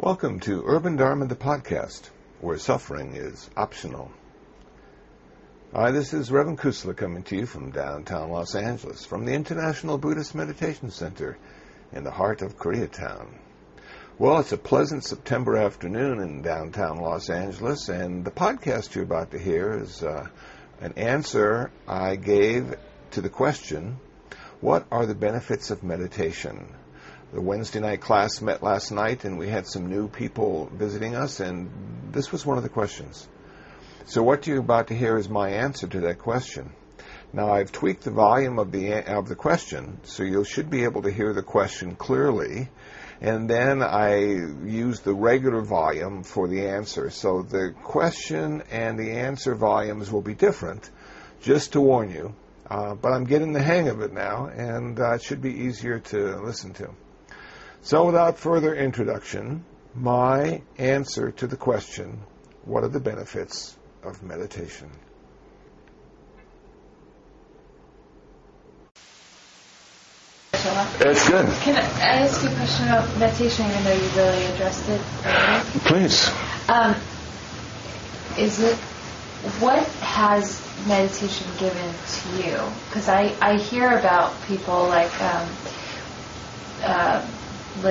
Welcome to Urban Dharma, the podcast, where suffering is optional. Hi, this is Reverend Kusala coming to you from downtown Los Angeles, from the International Buddhist Meditation Center in the heart of Koreatown. Well, it's a pleasant September afternoon in downtown Los Angeles, and the podcast you're about to hear is an answer I gave to the question, what are the benefits of meditation? The Wednesday night class met last night, and we had some new people visiting us, and this was one of the questions. So what you're about to hear is my answer to that question. Now, I've tweaked the volume of the question, so you should be able to hear the question clearly, and then I use the regular volume for the answer. So the question and the answer volumes will be different, just to warn you. But I'm getting the hang of it now, and it should be easier to listen to. So without further introduction, my answer to the question, what are the benefits of meditation? That's good. Can I ask you a question about meditation, even though you really addressed it earlier? Please. What has meditation given to you? Because I hear about people like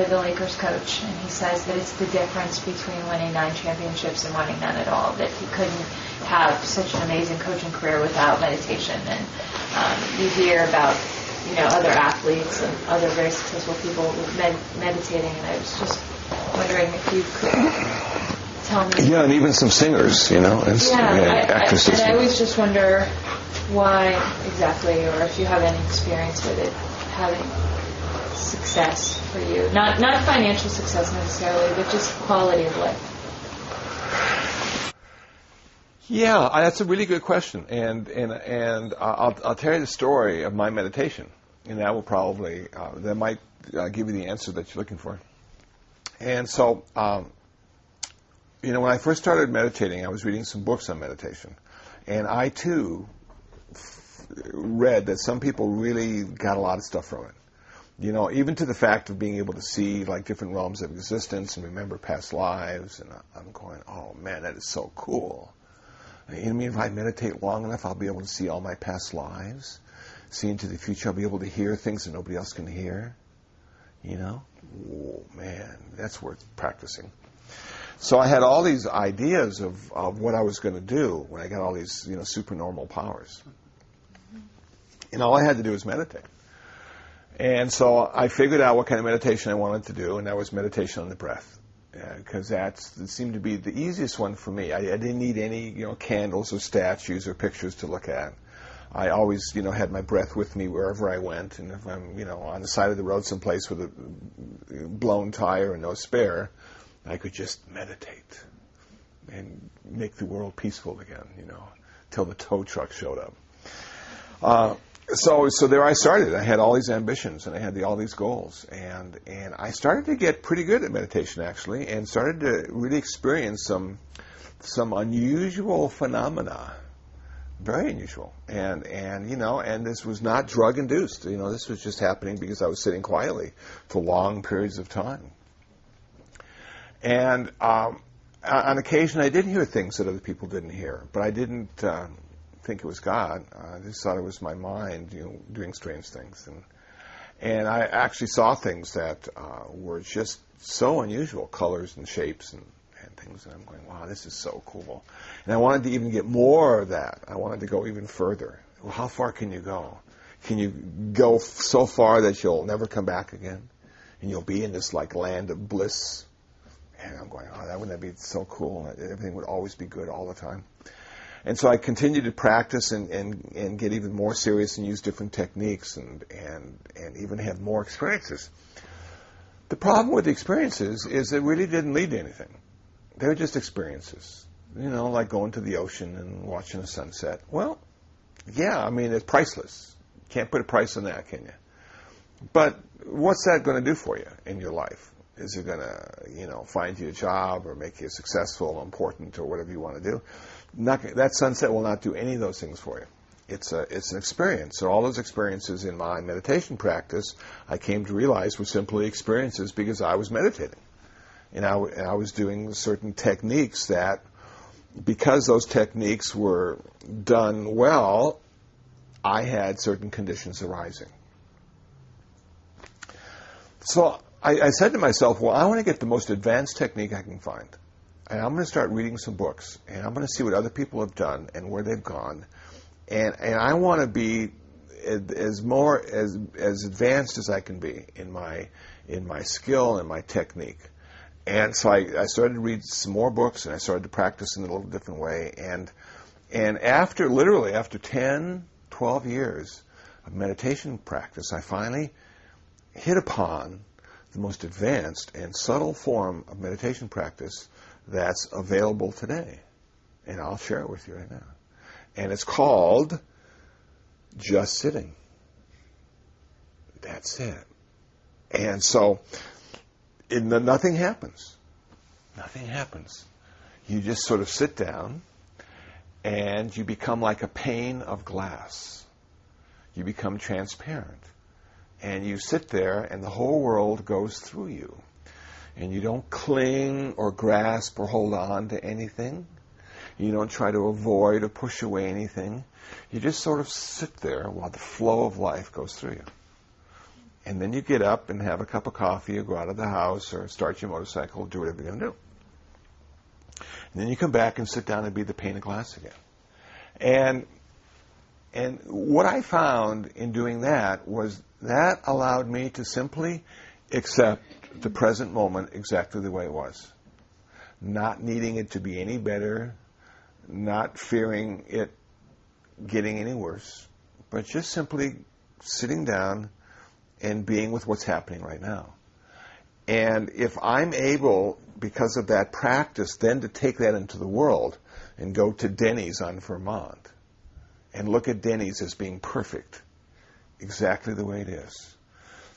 the Lakers coach, and he says that it's the difference between winning 9 championships and winning none at all, that he couldn't have such an amazing coaching career without meditation. And you hear about other athletes and other very successful people meditating, and I was just wondering if you could tell me. Yeah, and even some singers, and actresses. And I always just wonder why exactly, or if you have any experience with it having success for you. Not financial success necessarily, but just quality of life. Yeah, that's a really good question, and I'll tell you the story of my meditation, and that will probably that might give you the answer that you're looking for. And so, when I first started meditating, I was reading some books on meditation, and I too read that some people really got a lot of stuff from it. Even to the fact of being able to see like different realms of existence and remember past lives, and I'm going, oh man, that is so cool. If I meditate long enough, I'll be able to see all my past lives, see into the future. I'll be able to hear things that nobody else can hear. Oh man, that's worth practicing. So I had all these ideas of what I was going to do when I got all these supernormal powers, and all I had to do was meditate. And so I figured out what kind of meditation I wanted to do, and that was meditation on the breath, because it seemed to be the easiest one for me. I didn't need any candles or statues or pictures to look at. I always had my breath with me wherever I went, and if I'm on the side of the road someplace with a blown tire and no spare, I could just meditate and make the world peaceful again, till the tow truck showed up. So there I started. I had all these ambitions, and I had all these goals, and I started to get pretty good at meditation actually, and started to really experience some unusual phenomena, very unusual, and this was not drug induced. This was just happening because I was sitting quietly for long periods of time, and on occasion I did hear things that other people didn't hear, but I didn't think it was God. I just thought it was my mind, doing strange things, and I actually saw things that were just so unusual, colors and shapes and things, and I'm going, wow, this is so cool. And I wanted to even get more of that. I wanted to go even further. Well, how far can you go? Can you go so far that you'll never come back again, and you'll be in this like land of bliss? And I'm going, oh, wouldn't that be so cool? Everything would always be good all the time. And so I continued to practice and get even more serious and use different techniques and even have more experiences. The problem with the experiences is it really didn't lead to anything. They were just experiences, like going to the ocean and watching a sunset. Well, yeah, it's priceless. Can't put a price on that, can you? But what's that going to do for you in your life? Is it going to, find you a job or make you successful, important, or whatever you want to do? That sunset will not do any of those things for you. It's an experience. So all those experiences in my meditation practice, I came to realize were simply experiences because I was meditating. And I was doing certain techniques that, because those techniques were done well, I had certain conditions arising. So I said to myself, well, I want to get the most advanced technique I can find. And I'm going to start reading some books, and I'm going to see what other people have done and where they've gone. And I want to be as advanced as I can be in my skill and my technique. And so I started to read some more books, and I started to practice in a little different way. And after 10, 12 years of meditation practice, I finally hit upon the most advanced and subtle form of meditation practice that's available today. And I'll share it with you right now. And it's called just sitting. That's it. And so nothing happens. Nothing happens. You just sort of sit down and you become like a pane of glass. You become transparent. And you sit there and the whole world goes through you. And you don't cling or grasp or hold on to anything. You don't try to avoid or push away anything. You just sort of sit there while the flow of life goes through you. And then you get up and have a cup of coffee, or go out of the house, or start your motorcycle, do whatever you're going to do. And then you come back and sit down and be the pane of glass again. And what I found in doing that was that allowed me to simply accept the present moment exactly the way it was. Not needing it to be any better, not fearing it getting any worse, but just simply sitting down and being with what's happening right now. And if I'm able, because of that practice, then to take that into the world and go to Denny's on Vermont and look at Denny's as being perfect, exactly the way it is.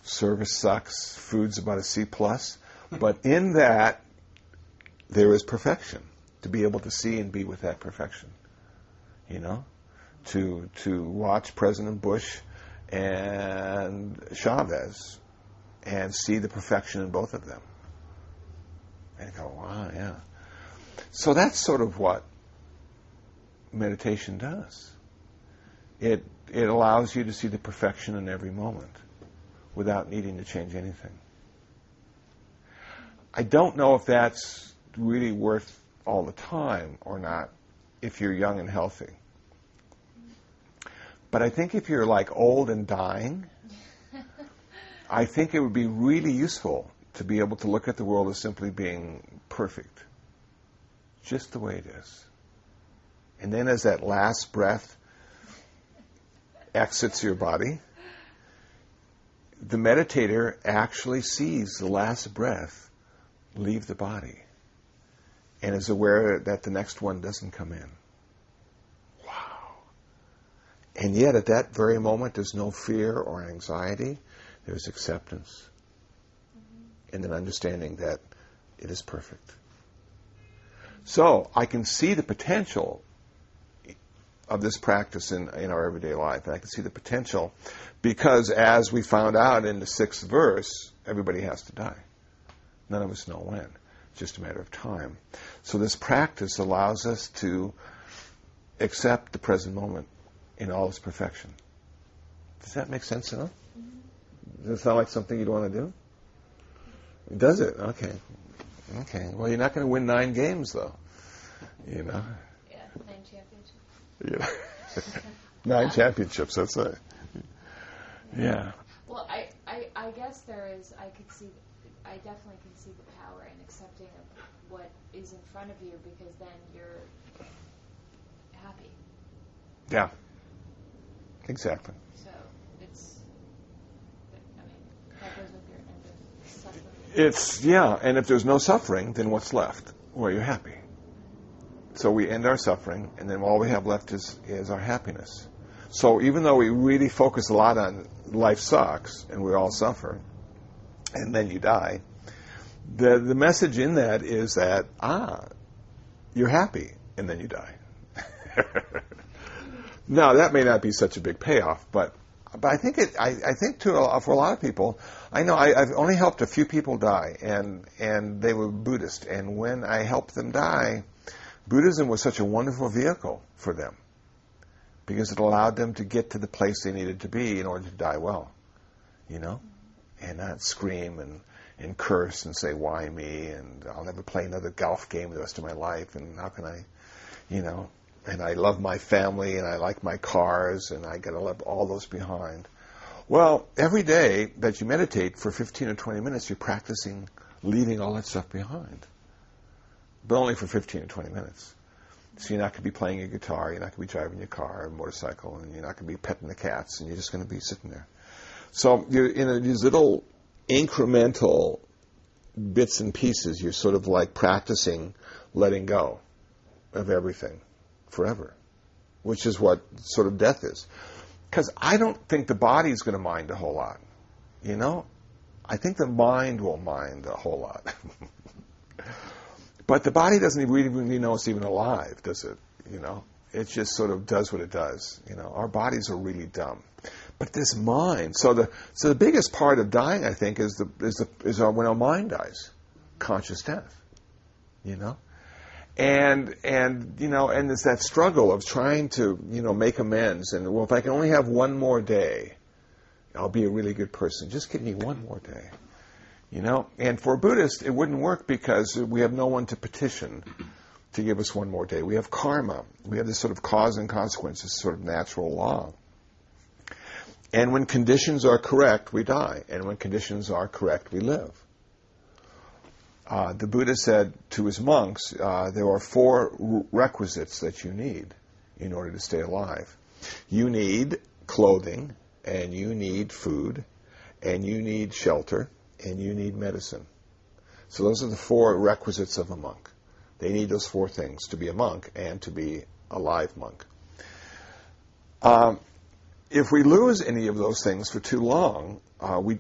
Service sucks, food's about a C+, but in that, there is perfection, to be able to see and be with that perfection. You know? To watch President Bush and Chavez and see the perfection in both of them. And go, wow, yeah. So that's sort of what meditation does. It allows you to see the perfection in every moment without needing to change anything. I don't know if that's really worth all the time or not if you're young and healthy. But I think if you're like old and dying, I think it would be really useful to be able to look at the world as simply being perfect, just the way it is. And then as that last breath exits your body, the meditator actually sees the last breath leave the body and is aware that the next one doesn't come in. Wow. And yet at that very moment there's no fear or anxiety. There's acceptance and an understanding that it is perfect. So I can see the potential of this practice in our everyday life. And I can see the potential because, as we found out in the 6th verse, everybody has to die. None of us know when. It's just a matter of time. So this practice allows us to accept the present moment in all its perfection. Does that make sense enough? Does it sound like something you'd want to do? Does it? Okay. Well, you're not going to win 9 games, though. You know? Yeah, 9 championships. Yeah. 9 championships, that's it. Yeah. Well, I guess I definitely can see the power in accepting of what is in front of you, because then you're happy. Yeah. Exactly. So that goes with your end of suffering. And if there's no suffering, then what's left? Well, you're happy. So we end our suffering, and then all we have left is our happiness. So even though we really focus a lot on life sucks, and we all suffer, and then you die, the message in that is that, you're happy, and then you die. Now, that may not be such a big payoff, but but I think I think for a lot of people, I know I've only helped a few people die, and they were Buddhist. And when I helped them die, Buddhism was such a wonderful vehicle for them because it allowed them to get to the place they needed to be in order to die well, you know, and not scream and curse and say, why me, and I'll never play another golf game the rest of my life, and how can I, you know, and I love my family, and I like my cars, and I got to leave all those behind. Well, every day that you meditate for 15 or 20 minutes, you're practicing leaving all that stuff behind. But only for 15 or 20 minutes. So you're not going to be playing your guitar, you're not going to be driving your car or motorcycle, and you're not going to be petting the cats, and you're just going to be sitting there. So you're in these little incremental bits and pieces. You're sort of like practicing letting go of everything forever, which is what sort of death is. Because I don't think the body's going to mind a whole lot, you know? I think the mind will mind a whole lot. But the body doesn't really know it's even alive, does it? You know? It just sort of does what it does. You know, our bodies are really dumb. But this mind, so the biggest part of dying, I think, is when our mind dies, conscious death. You know? And you know, and there's that struggle of trying to, you know, make amends. And, well, if I can only have one more day, I'll be a really good person. Just give me one more day. You know? And for a Buddhist, it wouldn't work because we have no one to petition to give us one more day. We have karma. We have this sort of cause and consequence, this sort of natural law. And when conditions are correct, we die. And when conditions are correct, we live. The Buddha said to his monks, there are 4 requisites that you need in order to stay alive. You need clothing, and you need food, and you need shelter, and you need medicine. So those are the 4 requisites of a monk. They need those 4 things to be a monk and to be a live monk. If we lose any of those things for too long, we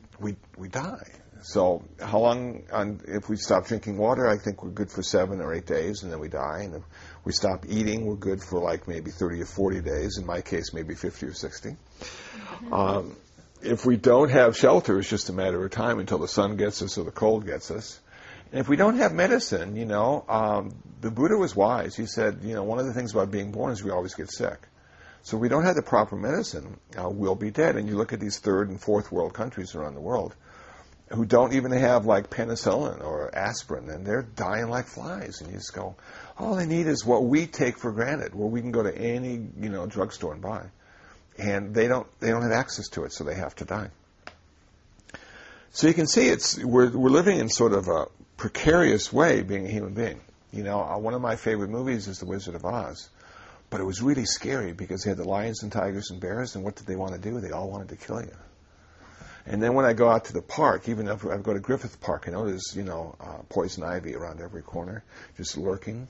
die. So how long, if we stop drinking water, I think we're good for 7 or 8 days, and then we die. And if we stop eating, we're good for like maybe 30 or 40 days. In my case, maybe 50 or 60. If we don't have shelter, it's just a matter of time until the sun gets us or the cold gets us. And if we don't have medicine, you know, the Buddha was wise. He said, you know, one of the things about being born is we always get sick. So if we don't have the proper medicine, we'll be dead. And you look at these 3rd and 4th world countries around the world who don't even have like penicillin or aspirin, and they're dying like flies. And you just go, all they need is what we take for granted, where we can go to any, you know, drugstore and buy. And they don't have access to it, so they have to die. So you can see we're living in sort of a precarious way being a human being. You know, one of my favorite movies is The Wizard of Oz. But it was really scary because they had the lions and tigers and bears, and what did they want to do? They all wanted to kill you. And then when I go out to the park, even if I go to Griffith Park, I know there's, you know, poison ivy around every corner, just lurking,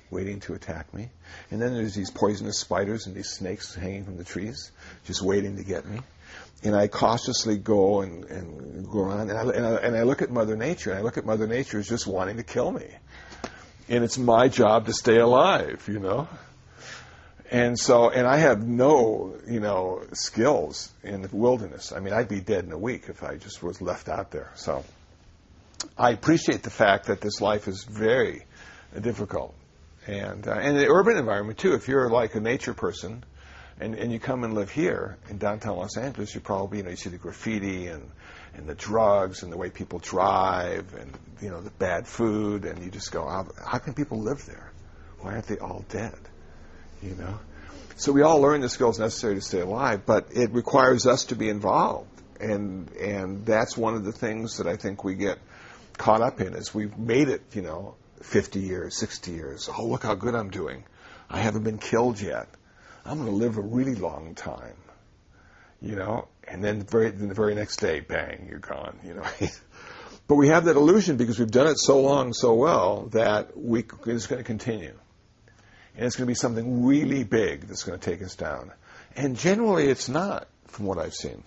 waiting to attack me. And then there's these poisonous spiders and these snakes hanging from the trees, just waiting to get me. And I cautiously go and go around, and I look at Mother Nature, and I look at Mother Nature as just wanting to kill me. And it's my job to stay alive, you know. And I have no, you know, skills in the wilderness. I mean, I'd be dead in a week if I just was left out there. So I appreciate the fact that this life is very difficult. And in the urban environment, too, if you're like a nature person and you come and live here in downtown Los Angeles, you probably, you know, you see the graffiti and the drugs and the way people drive and, you know, the bad food. And you just go, how can people live there? Why aren't they all dead? You know, so we all learn the skills necessary to stay alive, but it requires us to be involved, and that's one of the things that I think we get caught up in is we've made it, you know, 50 years, 60 years. Oh, look how good I'm doing. I haven't been killed yet. I'm going to live a really long time, you know, and then the very next day, bang, you're gone, you know. But we have that illusion because we've done it so long, so well that it's going to continue. And it's going to be something really big that's going to take us down. And generally it's not, from what I've seen.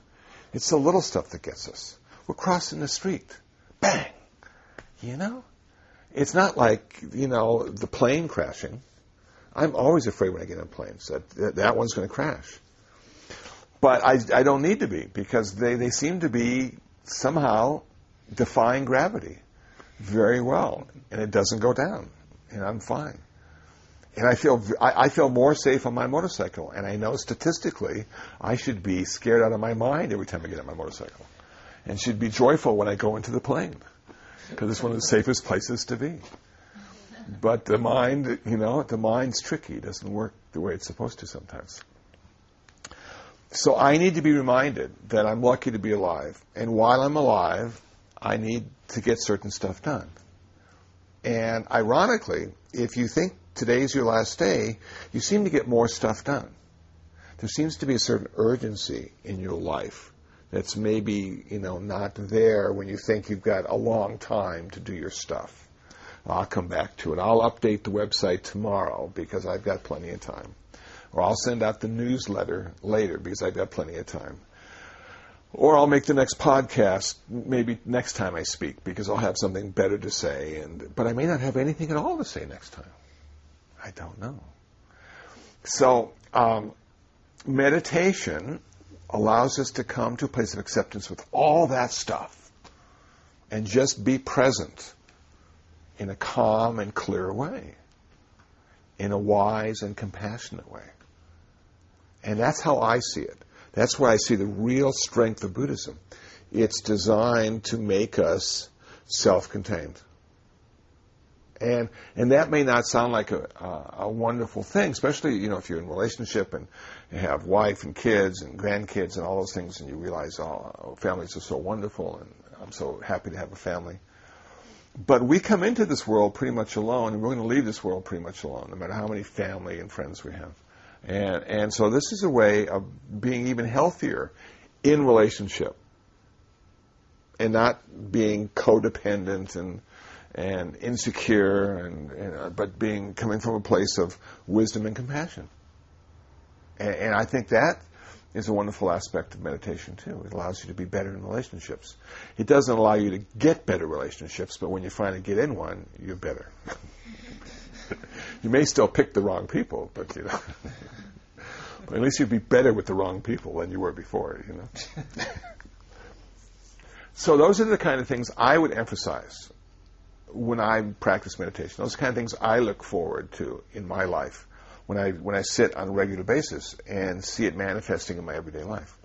It's the little stuff that gets us. We're crossing the street. Bang! You know? It's not like, you know, the plane crashing. I'm always afraid when I get on planes that one's going to crash. But I don't need to be, because they seem to be somehow defying gravity very well, and it doesn't go down, and I'm fine. And I feel more safe on my motorcycle, and I know statistically I should be scared out of my mind every time I get on my motorcycle, and should be joyful when I go into the plane, because it's one of the safest places to be. But the mind, the mind's tricky. It doesn't work the way it's supposed to sometimes. So I need to be reminded that I'm lucky to be alive. And while I'm alive, I need to get certain stuff done. And ironically, if you think today's your last day, you seem to get more stuff done. There seems to be a certain urgency in your life that's maybe, not there when you think you've got a long time to do your stuff. I'll come back to it. I'll update the website tomorrow because I've got plenty of time. Or I'll send out the newsletter later because I've got plenty of time. Or I'll make the next podcast maybe next time I speak because I'll have something better to say. But I may not have anything at all to say next time. I don't know. So meditation allows us to come to a place of acceptance with all that stuff and just be present in a calm and clear way, in a wise and compassionate way. And that's how I see it. That's where I see the real strength of Buddhism. It's designed to make us self-contained. And that may not sound like a wonderful thing, especially, if you're in a relationship and you have wife and kids and grandkids and all those things, and you realize, families are so wonderful, and I'm so happy to have a family. But we come into this world pretty much alone, and we're going to leave this world pretty much alone, no matter how many family and friends we have. And so this is a way of being even healthier in relationship and not being codependent and insecure, but coming from a place of wisdom and compassion. And I think that is a wonderful aspect of meditation too. It allows you to be better in relationships. It doesn't allow you to get better relationships, but when you finally get in one, you're better. You may still pick the wrong people, but but at least you'd be better with the wrong people than you were before, So those are the kind of things I would emphasize when I practice meditation. Those are the kind of things I look forward to in my life when I sit on a regular basis and see it manifesting in my everyday life.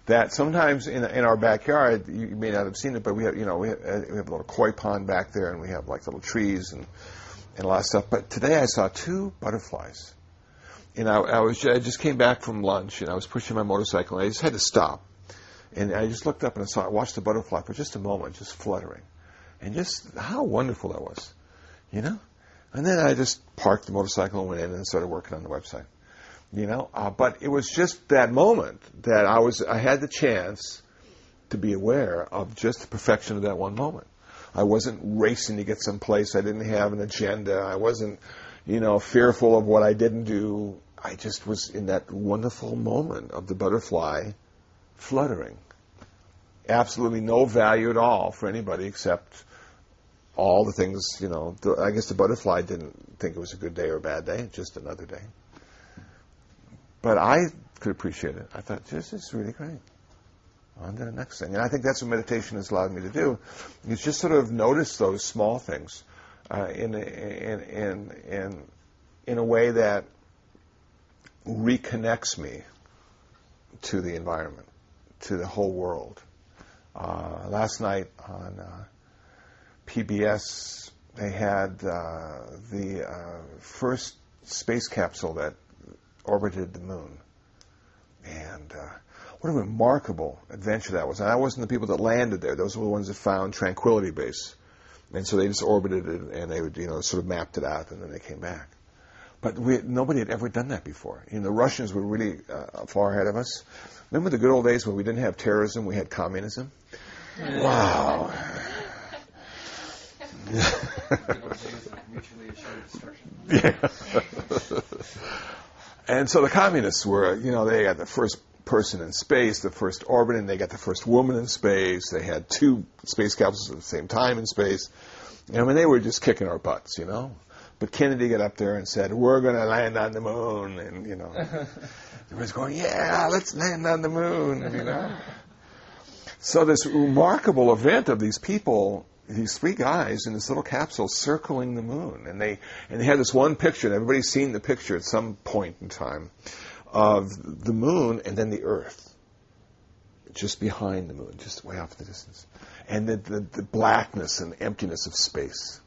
That sometimes in our backyard, you may not have seen it, but we have a little koi pond back there, and we have like little trees and a lot of stuff. But today I saw 2 butterflies. And I just came back from lunch, and I was pushing my motorcycle, and I just had to stop. And I just looked up and I watched the butterfly for just a moment, just fluttering. And just how wonderful that was, And then I just parked the motorcycle and went in and started working on the website, But it was just that moment that I had the chance to be aware of just the perfection of that one moment. I wasn't racing to get someplace. I didn't have an agenda. I wasn't, fearful of what I didn't do. I just was in that wonderful moment of the butterfly fluttering. Absolutely no value at all for anybody except all the things, I guess the butterfly didn't think it was a good day or a bad day, just another day. But I could appreciate it. I thought, this is really great. On to the next thing. And I think that's what meditation has allowed me to do. Is just sort of notice those small things in a way that reconnects me to the environment, to the whole world. Last night on PBS, they had the first space capsule that orbited the moon. And what a remarkable adventure that was. And that wasn't the people that landed there. Those were the ones that found Tranquility Base. And so they just orbited it, and they would, sort of mapped it out, and then they came back. But nobody had ever done that before. The Russians were really far ahead of us. Remember the good old days when we didn't have terrorism, we had communism? Wow. Yeah. And so the communists were, they had the first person in space, the first orbit, and they got the first woman in space. They had 2 space capsules at the same time in space. They were just kicking our butts, But Kennedy got up there and said, we're going to land on the moon. And, you know, everybody's going, yeah, let's land on the moon, you know. So this remarkable event of these people, these three guys in this little capsule circling the moon. And they had this one picture, and everybody's seen the picture at some point in time, of the moon and then the Earth, just behind the moon, just way off in the distance. And the blackness and emptiness of space.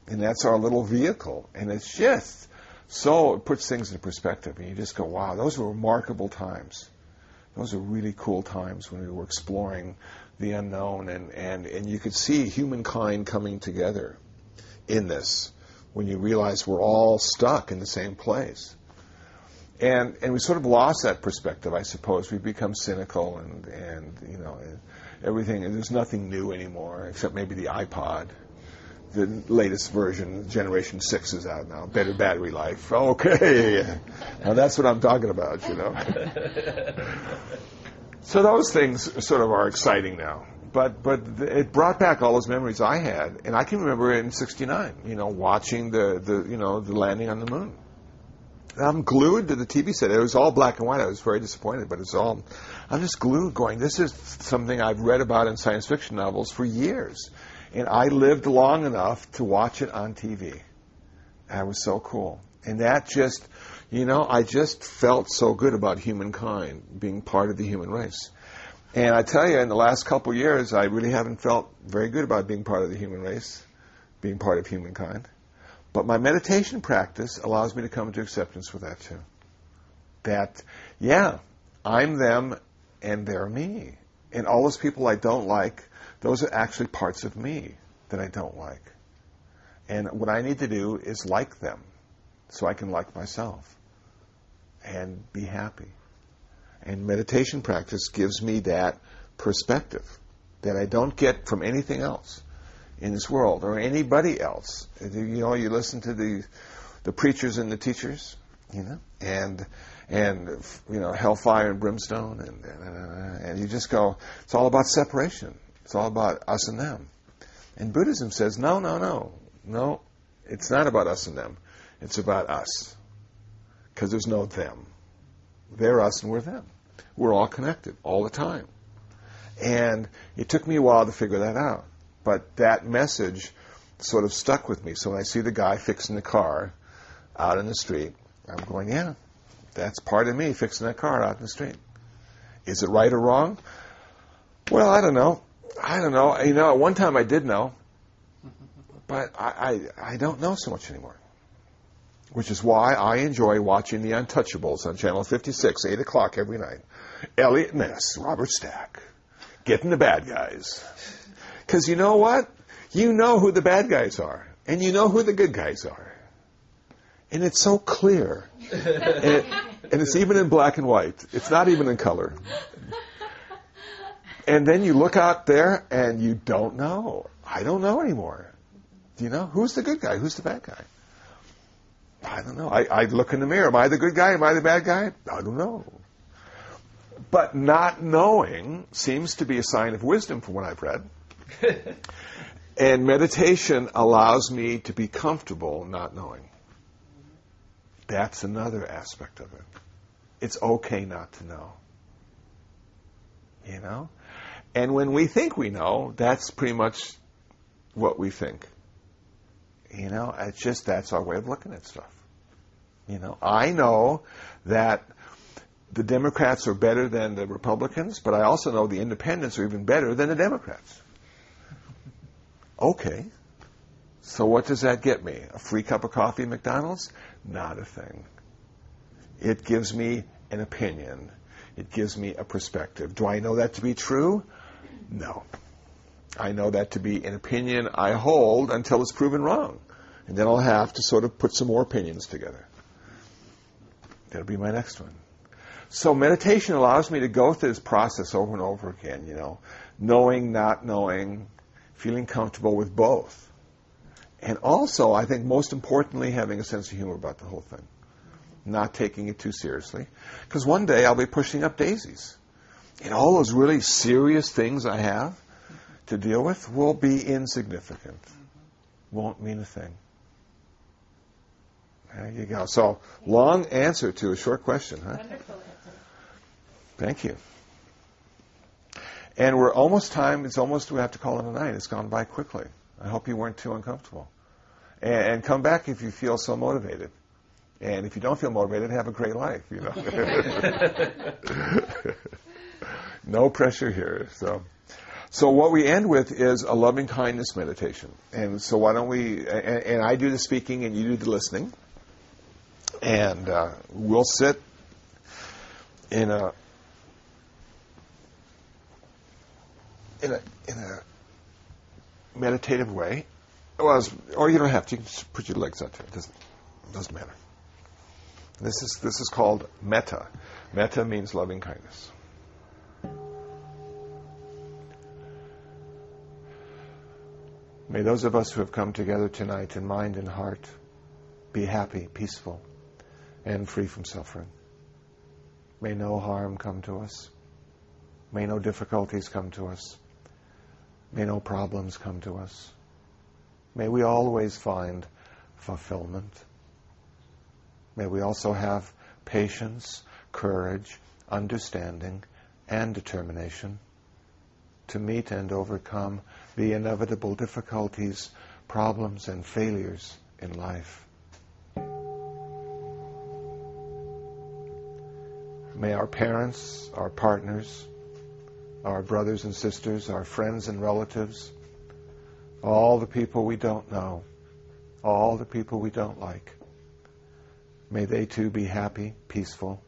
And that's our little vehicle. And it's just so, it puts things in perspective. And you just go, wow, those were remarkable times. Those are really cool times when we were exploring the unknown. And you could see humankind coming together in this when you realize we're all stuck in the same place. And we sort of lost that perspective, I suppose. We've become cynical and you know, everything. And there's nothing new anymore except maybe the iPod. The latest version, Generation 6 is out now. Better battery life. Okay. Now that's what I'm talking about, you know. So those things sort of are exciting now. But it brought back all those memories I had. And I can remember in '69, you know, watching the landing on the moon. And I'm glued to the TV set. It was all black and white. I was very disappointed, but I'm just glued going, this is something I've read about in science fiction novels for years. And I lived long enough to watch it on TV. That was so cool. And that just, you know, I just felt so good about humankind, being part of the human race. And I tell you, in the last couple of years, I really haven't felt very good about being part of the human race, being part of humankind. But my meditation practice allows me to come into acceptance with that too. That, yeah, I'm them and they're me. And all those people I don't like, those are actually parts of me that I don't like. And what I need to do is like them so I can like myself and be happy. And meditation practice gives me that perspective that I don't get from anything else in this world or anybody else. You know, you listen to the preachers and the teachers, you know, and you know, hellfire and brimstone, and you just go, it's all about separation. It's all about us and them. And Buddhism says, no, it's not about us and them. It's about us. Because there's no them. They're us and we're them. We're all connected all the time. And it took me a while to figure that out. But that message sort of stuck with me. So when I see the guy fixing the car out in the street, I'm going, yeah, that's part of me, fixing that car out in the street. Is it right or wrong? Well, I don't know. You know, at one time I did know, but I don't know so much anymore. Which is why I enjoy watching The Untouchables on Channel 56, 8 o'clock every night. Elliot Ness, Robert Stack, getting the bad guys. Because you know what? You know who the bad guys are, and you know who the good guys are. And it's so clear. And it's even in black and white. It's not even in color. And then you look out there and you don't know. I don't know anymore. Do you know? Who's the good guy? Who's the bad guy? I don't know. I look in the mirror. Am I the good guy? Am I the bad guy? I don't know. But not knowing seems to be a sign of wisdom from what I've read. And meditation allows me to be comfortable not knowing. That's another aspect of it. It's okay not to know. You know? And when we think we know, that's pretty much what we think. You know, it's just that's our way of looking at stuff. You know, I know that the Democrats are better than the Republicans, but I also know the independents are even better than the Democrats. Okay. So what does that get me? A free cup of coffee at McDonald's? Not a thing. It gives me an opinion. It gives me a perspective. Do I know that to be true? No. I know that to be an opinion I hold until it's proven wrong. And then I'll have to sort of put some more opinions together. That'll be my next one. So meditation allows me to go through this process over and over again, you know, knowing, not knowing, feeling comfortable with both. And also, I think most importantly, having a sense of humor about the whole thing. Not taking it too seriously. Because one day I'll be pushing up daisies. And all those really serious things I have to deal with will be insignificant. Won't mean a thing. There you go. So, long answer to a short question, huh? Wonderful answer. Thank you. And we're almost time. It's almost, we have to call it a night. It's gone by quickly. I hope you weren't too uncomfortable. And come back if you feel so motivated. And if you don't feel motivated, have a great life, you know. No pressure here. So what we end with is a loving kindness meditation. And so why don't we, and I do the speaking and you do the listening. And we'll sit in a meditative way. Well, or you don't have to. You can just put your legs out there. It doesn't matter. This is called metta. Metta means loving kindness. May those of us who have come together tonight in mind and heart be happy, peaceful, and free from suffering. May no harm come to us. May no difficulties come to us. May no problems come to us. May we always find fulfillment. May we also have patience, courage, understanding, and determination to meet and overcome the inevitable difficulties, problems, and failures in life. May our parents, our partners, our brothers and sisters, our friends and relatives, all the people we don't know, all the people we don't like, may they too be happy, peaceful,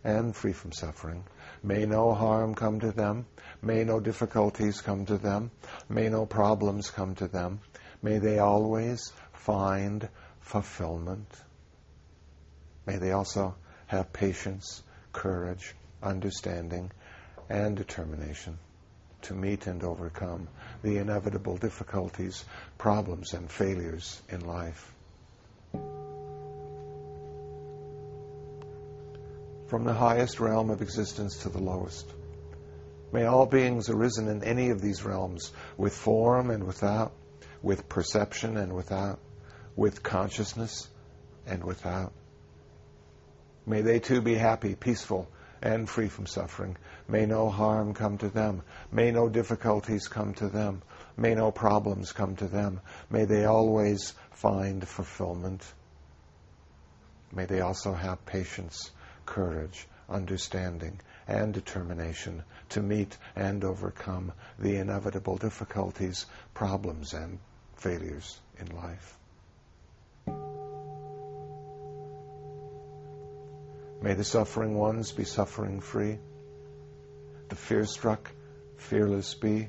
and free from suffering. May no harm come to them. May no difficulties come to them. May no problems come to them. May they always find fulfillment. May they also have patience, courage, understanding, and determination to meet and overcome the inevitable difficulties, problems, and failures in life. From the highest realm of existence to the lowest, may all beings arisen in any of these realms, with form and without, with perception and without, with consciousness and without. May they too be happy, peaceful, and free from suffering. May no harm come to them. May no difficulties come to them. May no problems come to them. May they always find fulfillment. May they also have patience, courage, understanding, and determination to meet and overcome the inevitable difficulties, problems, and failures in life. May the suffering ones be suffering free, the fear-struck fearless be.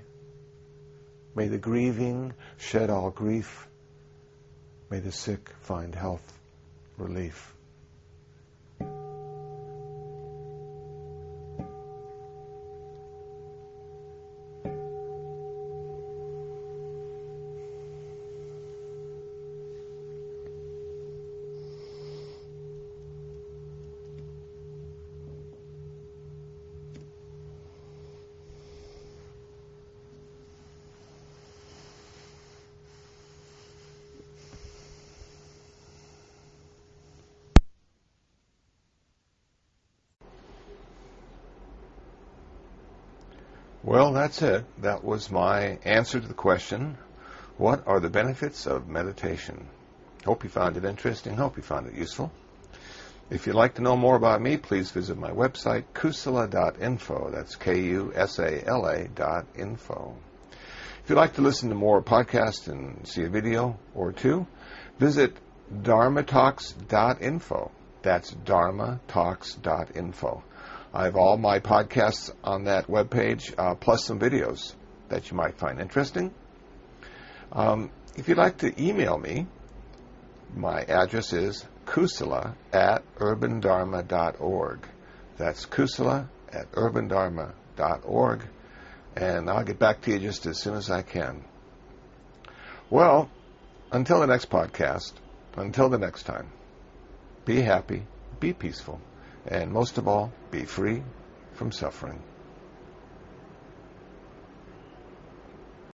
May the grieving shed all grief. May the sick find health, relief. Well, that's it. That was my answer to the question, what are the benefits of meditation? Hope you found it interesting. Hope you found it useful. If you'd like to know more about me, please visit my website, kusala.info. That's KUSALA.info. If you'd like to listen to more podcasts and see a video or two, visit dharmatalks.info. That's dharmatalks.info. I have all my podcasts on that webpage, plus some videos that you might find interesting. If you'd like to email me, my address is kusala@urbandharma.org. That's kusala@urbandharma.org. And I'll get back to you just as soon as I can. Well, until the next podcast, until the next time, be happy, be peaceful, and most of all, be free from suffering.